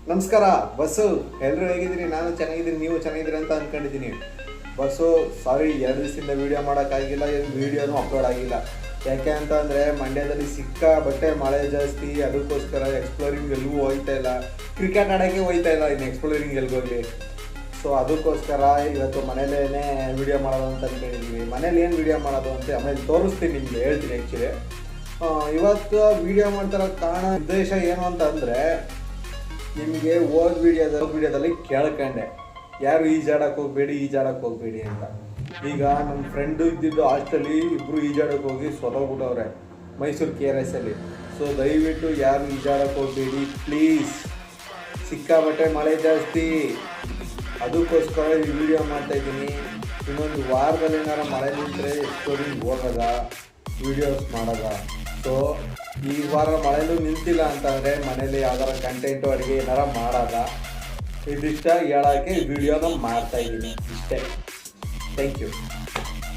ನಮಸ್ಕಾರ ಬಸ್ಸು, ಎಲ್ಲರೂ ಹೇಗಿದ್ದೀರಿ? ನಾನು ಚೆನ್ನಾಗಿದ್ದೀನಿ, ನೀವು ಚೆನ್ನಾಗಿದ್ದೀರಿ ಅಂತ ಅಂದ್ಕೊಂಡಿದ್ದೀನಿ. ಬಸ್ಸು ಸಾರಿ, 2 ದಿವಸದಿಂದ ವೀಡಿಯೋ ಮಾಡೋಕ್ಕಾಗಿಲ್ಲ, ವೀಡಿಯೋನೂ ಅಪ್ಲೋಡ್ ಆಗಿಲ್ಲ. ಯಾಕೆ ಅಂತ ಅಂದರೆ ಮಂಡ್ಯದಲ್ಲಿ ಸಿಕ್ಕಾಬಟ್ಟೆ ಮಳೆ ಜಾಸ್ತಿ, ಅದಕ್ಕೋಸ್ಕರ ಎಕ್ಸ್ಪ್ಲೋರಿಂಗ್ ಎಲ್ಲೂ ಹೋಗ್ತಾ ಇಲ್ಲ. ಕ್ರಿಕೆಟ್ ಆಡೋಕ್ಕೆ ಹೋಗ್ತಾ ಇಲ್ಲ, ಇನ್ನು ಎಕ್ಸ್ಪ್ಲೋರಿಂಗ್ ಎಲ್ಗೋಗ್ಲಿ. ಸೊ ಅದಕ್ಕೋಸ್ಕರ ಇವತ್ತು ಮನೇಲೇ ವೀಡಿಯೋ ಮಾಡೋದು ಅಂತ ಅಂದ್ಕೊಂಡಿದ್ದೀವಿ. ಮನೇಲಿ ಏನು ವೀಡಿಯೋ ಮಾಡೋದು ಅಂತ ಆಮೇಲೆ ತೋರಿಸ್ತೀನಿ, ನಿಮಗೆ ಹೇಳ್ತೀನಿ. ಆ್ಯಕ್ಚುಲಿ ಇವತ್ತು ವೀಡಿಯೋ ಮಾಡ್ತಿರೋ ಕಾರಣ ಉದ್ದೇಶ ಏನು ಅಂತ ಅಂದರೆ, ನಿಮಗೆ ಹೋದ ವೀಡಿಯೋದಲ್ಲಿ ಕೇಳ್ಕೊಂಡೆ, ಯಾರು ಈಜಾಡಕ್ಕೆ ಹೋಗಬೇಡಿ ಅಂತ. ಈಗ ನಮ್ಮ ಫ್ರೆಂಡು ಇದ್ದಿದ್ದು ಹಾಸ್ಟೆಲ್ಲಿ, ಇಬ್ಬರು ಈಜಾಡಕ್ಕೆ ಹೋಗಿ ಸೊಲೋಗ್ಬಿಟ್ಟವ್ರೆ ಮೈಸೂರು KRS ಅಲ್ಲಿ. ಸೊ ದಯವಿಟ್ಟು ಯಾರು ಈಜಾಡಕ್ಕೆ ಹೋಗಬೇಡಿ ಪ್ಲೀಸ್, ಸಿಕ್ಕಾಬಟ್ಟೆ ಮಳೆ ಜಾಸ್ತಿ. ಅದಕ್ಕೋಸ್ಕರ ಈ ವಿಡಿಯೋ ಮಾಡ್ತಾಯಿದ್ದೀನಿ. ಇನ್ನೊಂದು ವಾರದಲ್ಲಿ ಏನಾರು ಮಳೆ ನಿಂತರೆ ಎಕ್ಸ್ಪ್ಲೋರಿಂಗ್ ಹೋಗೋದ, ವೀಡಿಯೋಸ್ ಮಾಡೋದ. ಸೊ ಈ ವಾರ ಮಳೆನೂ ನಿಂತಿಲ್ಲ ಅಂತಂದರೆ ಮನೇಲಿ ಯಾವ್ದಾರ ಕಂಟೆಂಟು ಅಡುಗೆ ಏನಾರ ಮಾಡೋದ, ಇದಿಷ್ಟ ಹೇಳೋಕ್ಕೆ ಈ ವಿಡಿಯೋನ ಮಾಡ್ತಾಯಿದ್ದೀನಿ. ಇಷ್ಟೇ. Thank you.